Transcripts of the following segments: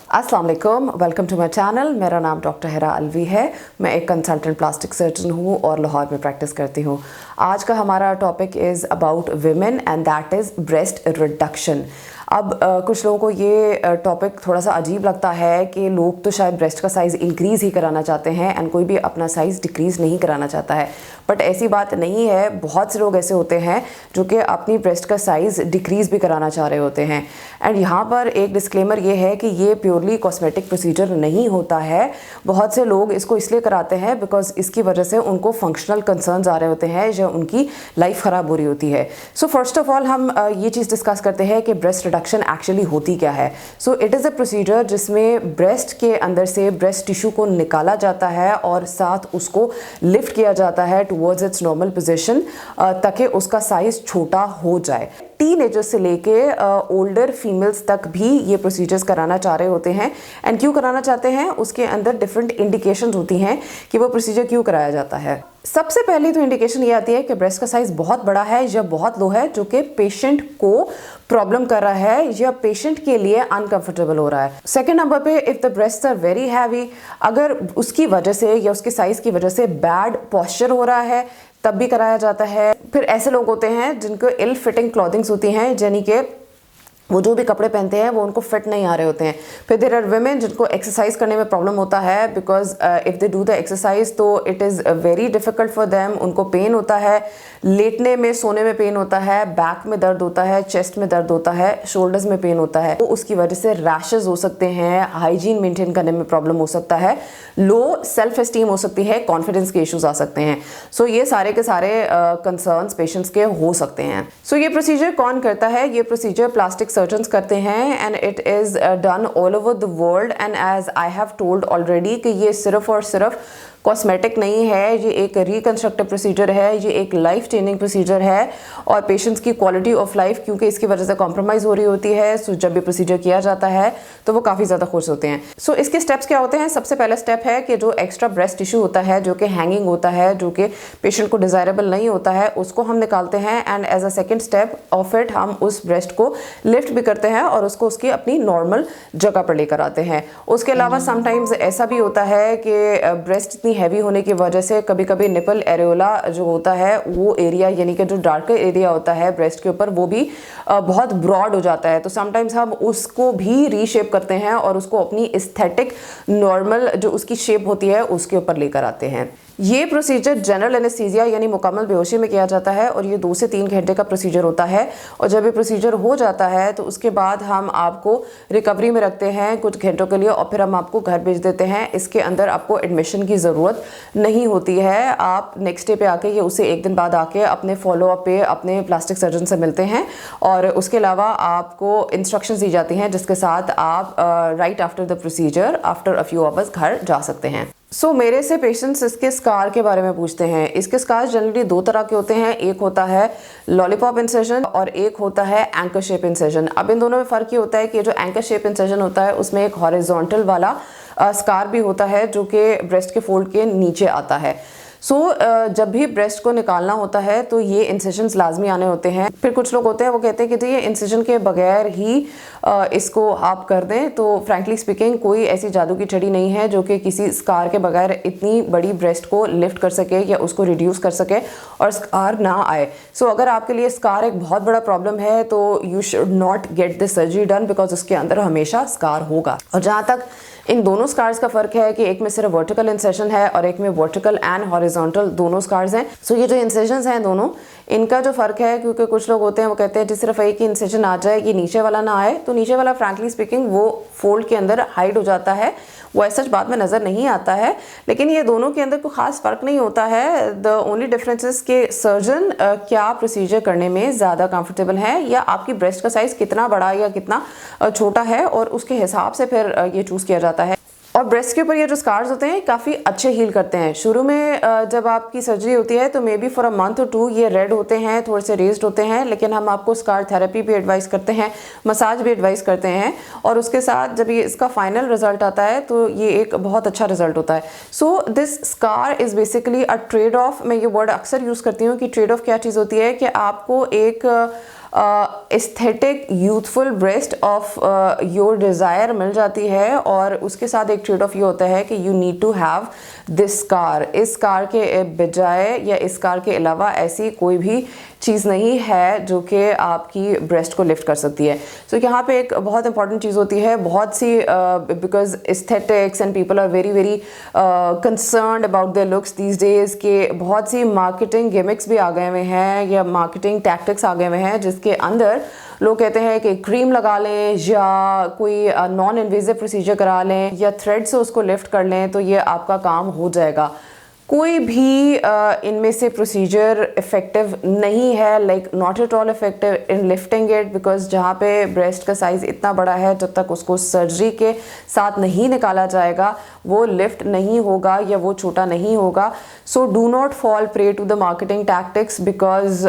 अस्सलाम वालेकुम, welcome to my channel. मेरा नाम डॉक्टर हिरा अलवी है। मैं एक कंसल्टेंट प्लास्टिक सर्जन हूँ और लाहौर में प्रैक्टिस करती हूँ। आज का हमारा topic is about women and that is breast reduction. अब कुछ लोगों को ये टॉपिक थोड़ा सा अजीब लगता है कि लोग तो शायद ब्रेस्ट का साइज़ इंक्रीज़ ही कराना चाहते हैं एंड कोई भी अपना साइज़ डिक्रीज़ नहीं कराना चाहता है, बट ऐसी बात नहीं है। बहुत से लोग ऐसे होते हैं जो कि अपनी ब्रेस्ट का साइज़ डिक्रीज़ भी कराना चाह रहे होते हैं। एंड यहाँ पर एक डिस्क्लेमर ये है कि ये प्योरली कॉस्मेटिक प्रोसीजर नहीं होता है। बहुत से लोग इसको इसलिए कराते हैं बिकॉज इसकी वजह से उनको फंक्शनल कंसर्न्स आ रहे होते हैं या उनकी लाइफ ख़राब हो रही होती है। सो फर्स्ट ऑफ ऑल हम ये चीज़ डिस्कस करते हैं कि ब्रेस्ट रिडक्शन एक्चुअली होती क्या है। So it is a procedure जिसमें ब्रेस्ट के अंदर से ब्रेस्ट टिश्यू को निकाला जाता है और साथ उसको लिफ्ट किया जाता है टुवर्ड्स इट्स नॉर्मल पोजीशन ताकि उसका साइज़ छोटा हो जाए। टीनेजर्स से लेके ओल्डर फीमेल्स तक भी ये प्रोसीजर्स कराना चाह रहे होते हैं। एंड क्यों कराना चाहते हैं, उसके अंदर डिफरेंट इंडिकेशंस होती हैं कि वो प्रोसीजर क्यों कराया जाता है। सबसे पहले तो इंडिकेशन ये आती है कि ब्रेस्ट का साइज़ बहुत बड़ा है या बहुत लो है, जो कि पेशेंट को प्रॉब्लम कर रहा है या पेशेंट के लिए अनकंफर्टेबल हो रहा है। सेकेंड नंबर पे if the breast are very heavy, अगर उसकी वजह से या उसके साइज़ की वजह से बैड पॉस्चर हो रहा है तब भी कराया जाता है। फिर ऐसे लोग होते हैं जिनको इल फिटिंग क्लॉथिंग्स होती हैं, यानी कि वो जो भी कपड़े पहनते हैं वो उनको फिट नहीं आ रहे होते हैं। फिर देयर आर वुमेन जिनको एक्सरसाइज करने में प्रॉब्लम होता है because if they do the exercise तो it is very difficult for them. उनको पेन होता है, लेटने में सोने में पेन होता है, बैक में दर्द होता है, चेस्ट में दर्द होता है, शोल्डर्स में पेन होता है। तो उसकी वजह से रैशेज हो सकते हैं, हाइजीन मेंटेन करने में प्रॉब्लम हो सकता है, लो सेल्फ एस्टीम हो सकती है, कॉन्फिडेंस के इश्यूज आ सकते हैं। सो ये सारे के सारे कंसर्न्स पेशेंट्स के हो सकते हैं। सो ये प्रोसीजर कौन करता है? ये प्रोसीजर प्लास्टिक सर्जन्स करते हैं and it is done all over the world. And as I have told already कि ये सिर्फ और सिर्फ कॉस्मेटिक नहीं है, ये एक रिकंस्ट्रक्टिव प्रोसीजर है, ये एक लाइफ चेंजिंग प्रोसीजर है और पेशेंट्स की क्वालिटी ऑफ लाइफ क्योंकि इसकी वजह से कॉम्प्रोमाइज़ हो रही होती है। सो जब भी प्रोसीजर किया जाता है तो वो काफ़ी ज़्यादा खुश होते हैं। सो इसके स्टेप्स क्या होते हैं? सबसे पहला स्टेप है कि जो एक्स्ट्रा ब्रेस्ट टिश्यू होता है, जो कि हैंगिंग होता है, जो कि पेशेंट को डिज़ायरेबल नहीं होता है, उसको हम निकालते हैं। And as a second step of it हम उस ब्रेस्ट को लिफ्ट भी करते हैं और उसको उसकी अपनी नॉर्मल जगह पर लेकर आते हैं। उसके अलावा समटाइम्स ऐसा भी होता है कि ब्रेस्ट इतनी हैवी होने की वजह से कभी कभी निपल एरियोला जो होता है वो एरिया, यानी कि जो डार्कर एरिया होता है ब्रेस्ट के ऊपर, वो भी बहुत ब्रॉड हो जाता है। तो समटाइम्स हम उसको भी रीशेप करते हैं और उसको अपनी एस्थेटिक नॉर्मल जो उसकी शेप होती है उसके ऊपर लेकर आते हैं। ये प्रोसीजर जनरल एनेस्थीसिया यानी मुकम्मल बेहोशी में किया जाता है और ये 2 से 3 घंटे का प्रोसीजर होता है। और जब ये प्रोसीजर हो जाता है तो उसके बाद हम आपको रिकवरी में रखते हैं कुछ घंटों के लिए और फिर हम आपको घर भेज देते हैं। इसके अंदर आपको एडमिशन की ज़रूरत नहीं होती है। आप नेक्स्ट डे पे आके या उससे एक दिन बाद आके अपने फॉलोअप पे अपने प्लास्टिक सर्जन से मिलते हैं और उसके अलावा आपको इंस्ट्रक्शंस दी जाती हैं जिसके साथ आप right after the procedure after a few hours घर जा सकते हैं। सो मेरे से पेशेंट्स इसके स्कार के बारे में पूछते हैं। इसके स्कार जनरली 2 तरह के होते हैं, एक होता है लॉलीपॉप इंसेजन और एक होता है एंकर शेप इंसेजन। अब इन दोनों में फ़र्क ये होता है कि जो एंकर शेप इंसेजन होता है उसमें एक हॉरिजॉन्टल वाला स्कार भी होता है जो कि ब्रेस्ट के फोल्ड के नीचे आता है। सो जब भी ब्रेस्ट को निकालना होता है तो ये इंसिजन्स लाजमी आने होते हैं। फिर कुछ लोग होते हैं वो कहते हैं कि ये इंसिजन के बगैर ही इसको आप कर दें। तो फ्रैंकली स्पीकिंग कोई ऐसी जादू की छड़ी नहीं है जो कि किसी स्कार के बगैर इतनी बड़ी ब्रेस्ट को लिफ्ट कर सके या उसको रिड्यूस कर सके और स्कार ना आए। सो अगर आपके लिए स्कार एक बहुत बड़ा प्रॉब्लम है तो you should not get this surgery done because उसके अंदर हमेशा स्कार होगा। और जहाँ तक इन दोनों स्कार्स का फ़र्क है कि एक में सिर्फ वर्टिकल इंसेशन है और एक में वर्टिकल एंड हॉरिजॉन्टल दोनों स्कार्स हैं। सो ये जो इंसेशंस हैं दोनों, इनका जो फ़र्क है, क्योंकि कुछ लोग होते हैं वो कहते हैं जिस सिर्फ एक ही इंसेशन आ जाए कि नीचे वाला ना आए, तो नीचे वाला फ्रैंकली स्पीकिंग वो फोल्ड के अंदर हाइड हो जाता है, वो ऐसा बाद में नज़र नहीं आता है। लेकिन ये दोनों के अंदर कोई ख़ास फ़र्क नहीं होता है। द ओनली डिफरेंस इज़ के सर्जन क्या प्रोसीजर करने में ज़्यादा कंफर्टेबल है या आपकी ब्रेस्ट का साइज़ कितना बड़ा या कितना छोटा है और उसके हिसाब से फिर ये चूज़ किया जाता है। और ब्रेस्ट के ऊपर ये जो स्कार्स होते हैं काफ़ी अच्छे हील करते हैं। शुरू में जब आपकी सर्जरी होती है तो may be for a month और 2 ये रेड होते हैं, थोड़े से रेज्ड होते हैं, लेकिन हम आपको स्कार थेरेपी भी एडवाइस करते हैं, मसाज भी एडवाइस करते हैं और उसके साथ जब ये इसका फाइनल रिजल्ट आता है तो ये एक बहुत अच्छा रिजल्ट होता है। So this scar is basically a trade off. मैं ये वर्ड अक्सर यूज़ करती हूँ कि ट्रेड ऑफ क्या चीज़ होती है कि आपको एक aesthetic youthful breast of your desire मिल जाती है, और उसके साथ एक ट्रेड ऑफ ये होता है कि you need to have this car. इस कार के बजाय या इस कार के अलावा ऐसी कोई भी चीज़ नहीं है जो कि आपकी ब्रेस्ट को लिफ्ट कर सकती है। सो यहाँ पे एक बहुत इंपॉर्टेंट चीज़ होती है, बहुत सी because aesthetics and people are very very concerned about their looks these days, के बहुत सी मार्केटिंग गिमिक्स भी आ गए हुए हैं या मार्केटिंग टैक्टिक्स आ गए हुए हैं जिसके अंदर लोग कहते हैं कि क्रीम लगा लें या कोई नॉन इन्वेजिव प्रोसीजर करा लें या थ्रेड से उसको लिफ्ट कर लें तो ये आपका काम हो जाएगा। कोई भी इनमें से प्रोसीजर इफ़ेक्टिव नहीं है, like not at all effective in lifting it, because जहाँ पे ब्रेस्ट का साइज़ इतना बड़ा है जब तक उसको सर्जरी के साथ नहीं निकाला जाएगा वो लिफ्ट नहीं होगा या वो छोटा नहीं होगा। So do not fall prey to the marketing tactics because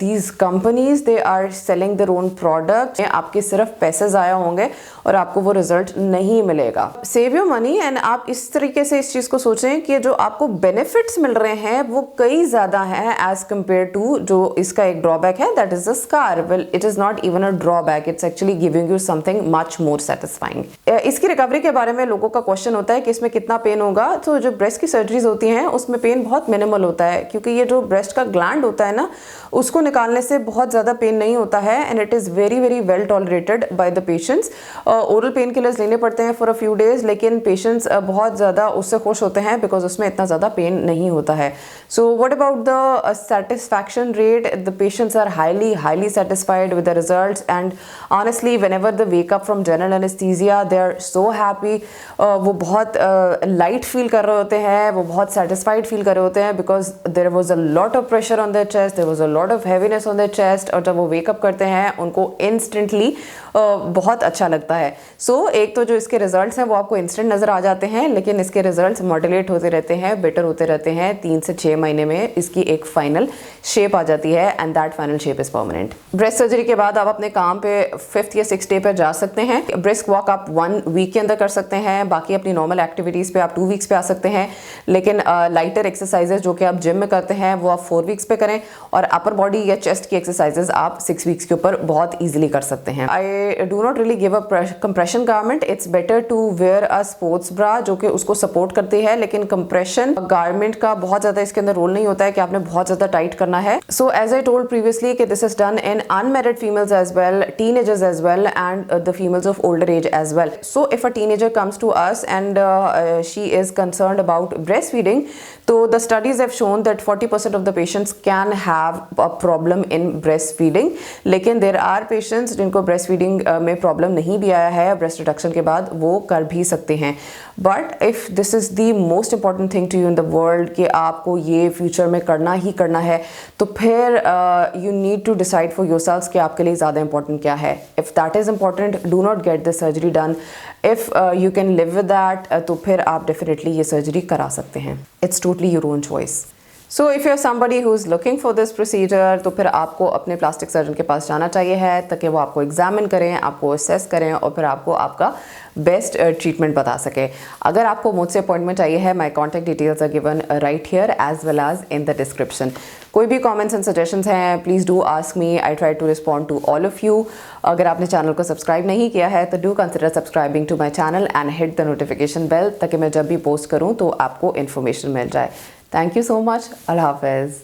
these companies they are selling their own product. आपके सिर्फ पैसे ज़ाया होंगे और आपको वो रिजल्ट नहीं मिलेगा। सेव योर मनी एंड आप इस तरीके से इस चीज़ को सोचें कि जो आपको बेनिफिट्स मिल रहे हैं वो कई ज़्यादा हैं एज कम्पेयर टू जो इसका एक ड्रॉबैक है, that is a scar. Well it is not even a drawback, it's actually giving you something much more satisfying. इसकी रिकवरी के बारे में लोगों का क्वेश्चन होता है कि इसमें कितना पेन होगा। तो जो ब्रेस्ट की सर्जरीज होती हैं उसमें पेन बहुत मिनिमल होता है, क्योंकि ये जो ब्रेस्ट का ग्लैंड होता है ना उसको निकालने से बहुत ज़्यादा पेन नहीं होता है and it is very very well tolerated by the patients. Oral pain killers लेने पड़ते हैं फॉर अ फ्यू डेज, लेकिन पेशेंट्स बहुत ज़्यादा उससे खुश होते हैं बिकॉज उसमें इतना ज़्यादा पेन नहीं होता है। So what about the satisfaction rate? The patients are highly satisfied with the results and honestly whenever they wake up from general anaesthesia they are so happy. वो बहुत लाइट फील कर रहे होते हैं, वो बहुत सेटिस्फाइड फील कर रहे होते हैं because there was a lot of pressure on their chest, there was a lot of heaviness on their chest, और जब वो वेकअप करते हैं उनको इंस्टेंटली बहुत अच्छा लगता है। सो एक तो जो इसके रिजल्ट्स हैं वो आपको इंस्टेंट नज़र आ जाते हैं, लेकिन इसके रिजल्ट्स मॉड्यूलेट होते रहते हैं, बेटर होते रहते हैं। 3 से 6 महीने में इसकी एक फाइनल शेप आ जाती है and that final shape is permanent. Breast surgery के बाद आप अपने काम पे 5th या 6th डे पर जा सकते हैं। ब्रेस्ट वॉक आप 1 वीक के अंदर कर सकते हैं, बाकी अपनी नॉर्मल एक्टिविटीज़ पे आप 2 वीक्स पे आ सकते हैं, लेकिन लाइटर एक्सरसाइजेज जो कि आप जिम में करते हैं वो आप 4 वीक्स पे करें, और अपर बॉडी या चेस्ट की एक्सरसाइजेज आप 6 वीक्स के ऊपर बहुत ईजिली कर सकते हैं। I do not really give a compression garment, it's better to wear a sports bra जो कि उसको सपोर्ट करती है, लेकिन कंप्रेशन गारमेंट का बहुत ज़्यादा इसके अंदर रोल नहीं होता है कि आपने बहुत ज़्यादा टाइट करना है। So as I told previously कि this is done in unmarried females as well, teenagers as well, and the females of older age as well. So if a teenager comes to us and she is concerned about breastfeeding, so the studies have shown that 40% of the patients can have a problem in breastfeeding, लेकिन there are patients जिनको breastfeeding में problem नहीं भी आया है breast reduction के बाद, वो कर भी सकते हैं। But if this is the most important thing to you in the world कि आपको ये फ्यूचर में करना ही करना है, तो फिर you need to decide for yourselves कि आपके लिए ज़्यादा important क्या है। If that is important, do not get the surgery done. If you can live with that, तो फिर आप definitely ये surgery करा सकते हैं। It's totally your own choice. So if you're somebody who's looking for this procedure, तो फिर आपको अपने प्लास्टिक सर्जन के पास जाना चाहिए है ताकि वो आपको एग्जामिन करें, आपको असेस करें और फिर आपको आपका बेस्ट ट्रीटमेंट बता सके। अगर आपको मुझसे अपॉइंटमेंट चाहिए है, my contact details are given right here as well as in the description. कोई भी कमेंट्स एंड सजेशंस हैं, please do ask me, I try to respond to all of you. अगर आपने चैनल को सब्सक्राइब नहीं किया है तो do consider subscribing to my channel and hit the notification bell ताकि मैं जब भी पोस्ट करूँ तो आपको इन्फॉर्मेशन मिल जाए। Thank you so much. Allah Hafiz.